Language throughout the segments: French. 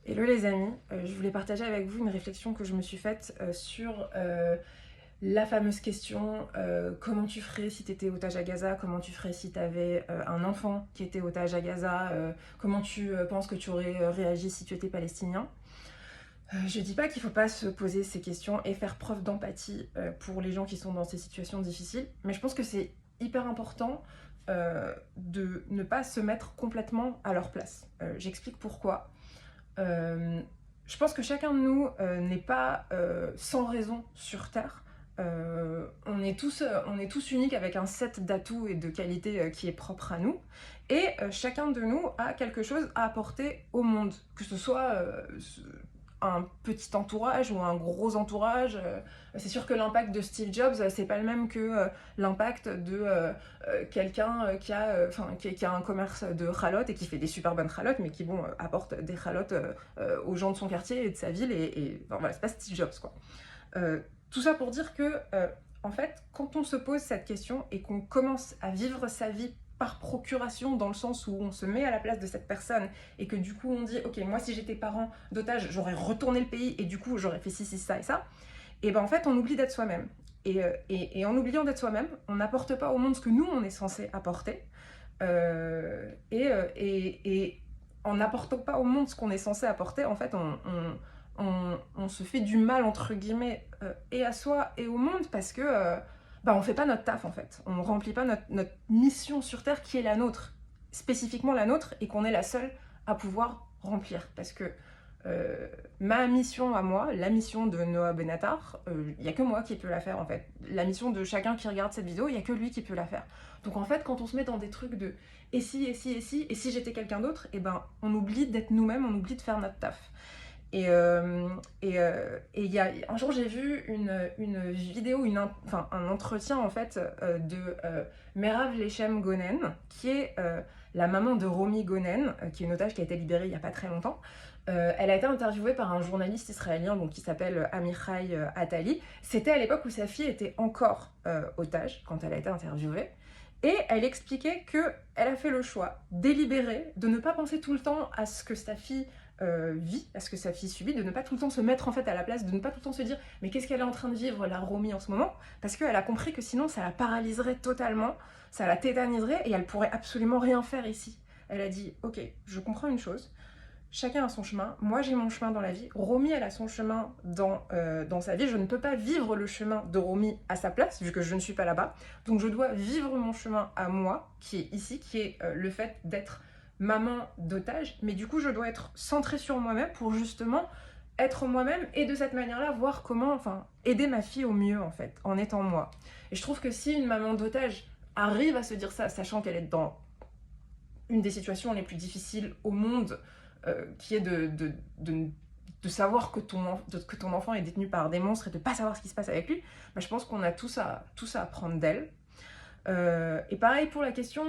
Hello les amis, je voulais partager avec vous une réflexion que je me suis faite sur la fameuse question comment tu ferais si tu étais otage à Gaza, comment tu ferais si tu avais un enfant qui était otage à Gaza, comment tu penses que tu aurais réagi si tu étais palestinien. Je dis pas qu'il faut pas se poser ces questions et faire preuve d'empathie pour les gens qui sont dans ces situations difficiles, mais je pense que c'est hyper important de ne pas se mettre complètement à leur place. J'explique pourquoi. Euh, je pense que chacun de nous n'est pas sans raison sur Terre. On est tous uniques avec un set d'atouts et de qualités qui est propre à nous. Et chacun de nous a quelque chose à apporter au monde. Que ce soit un petit entourage ou un gros entourage. C'est sûr que l'impact de Steve Jobs, c'est pas le même que l'impact de quelqu'un qui a un commerce de chalotes et qui fait des super bonnes chalotes, mais qui apporte des chalotes aux gens de son quartier et de sa ville. Enfin, voilà, c'est pas Steve Jobs, quoi. Tout ça pour dire que, en fait, quand on se pose cette question et qu'on commence à vivre sa vie par procuration, dans le sens où on se met à la place de cette personne et que du coup on dit ok, moi si j'étais parent d'otage, j'aurais retourné le pays et du coup j'aurais fait ci, ça et ça, et ben en fait on oublie d'être soi-même. Et en oubliant d'être soi-même, on n'apporte pas au monde ce que nous on est censé apporter. Et en n'apportant pas au monde ce qu'on est censé apporter, en fait on se fait du mal entre guillemets et à soi et au monde parce que on fait pas notre taf en fait. On remplit pas notre mission sur Terre qui est la nôtre, spécifiquement la nôtre, et qu'on est la seule à pouvoir remplir. Parce que ma mission à moi, la mission de Noah Benatar, il n'y a que moi qui peux la faire en fait. La mission de chacun qui regarde cette vidéo, il n'y a que lui qui peut la faire. Donc en fait, quand on se met dans des trucs de et si, et si, et si, et si j'étais quelqu'un d'autre, et ben on oublie d'être nous-mêmes, on oublie de faire notre taf. Et y a, un jour j'ai vu une vidéo, un entretien en fait de Merav Leshem Gonen, qui est la maman de Romi Gonen, qui est une otage qui a été libérée il n'y a pas très longtemps. Elle a été interviewée par un journaliste israélien donc, qui s'appelle Amichai Attali. C'était à l'époque où sa fille était encore otage, quand elle a été interviewée. Et elle expliquait qu'elle a fait le choix délibéré de ne pas penser tout le temps à ce que sa fille vit, à ce que sa fille subit, de ne pas tout le temps se mettre en fait à la place, de ne pas tout le temps se dire mais qu'est-ce qu'elle est en train de vivre la Romy en ce moment, parce qu'elle a compris que sinon ça la paralyserait totalement, ça la tétaniserait et elle pourrait absolument rien faire ici. Elle a dit ok, je comprends une chose, chacun a son chemin, moi j'ai mon chemin dans la vie, Romy elle a son chemin dans sa vie, je ne peux pas vivre le chemin de Romy à sa place, vu que je ne suis pas là-bas, donc je dois vivre mon chemin à moi, qui est ici, qui est le fait d'être maman d'otage, mais du coup je dois être centrée sur moi-même pour justement être moi-même et de cette manière-là voir comment, aider ma fille au mieux en fait, en étant moi. Et je trouve que si une maman d'otage arrive à se dire ça, sachant qu'elle est dans une des situations les plus difficiles au monde, qui est de savoir que ton enfant est détenu par des monstres et de ne pas savoir ce qui se passe avec lui, je pense qu'on a tous à apprendre d'elle. Et pareil pour la question,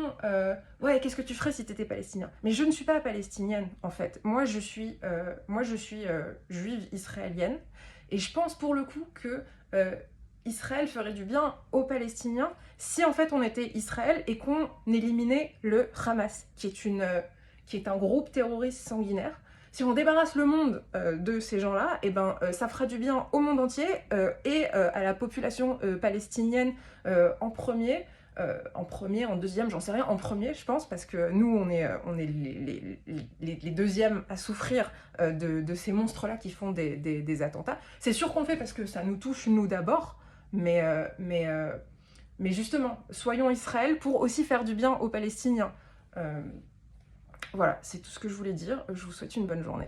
ouais, qu'est-ce que tu ferais si tu étais palestinien? Mais je ne suis pas palestinienne en fait. Moi je suis juive israélienne. Et je pense pour le coup que Israël ferait du bien aux Palestiniens si en fait on était Israël et qu'on éliminait le Hamas, qui est un groupe terroriste sanguinaire. Si on débarrasse le monde de ces gens-là, et ça fera du bien au monde entier et à la population palestinienne en premier, en deuxième, j'en sais rien, en premier je pense, parce que nous on est les deuxièmes à souffrir de ces monstres-là qui font des attentats. C'est sûr qu'on le fait parce que ça nous touche nous d'abord, mais justement, soyons Israël pour aussi faire du bien aux Palestiniens. Voilà, c'est tout ce que je voulais dire. Je vous souhaite une bonne journée.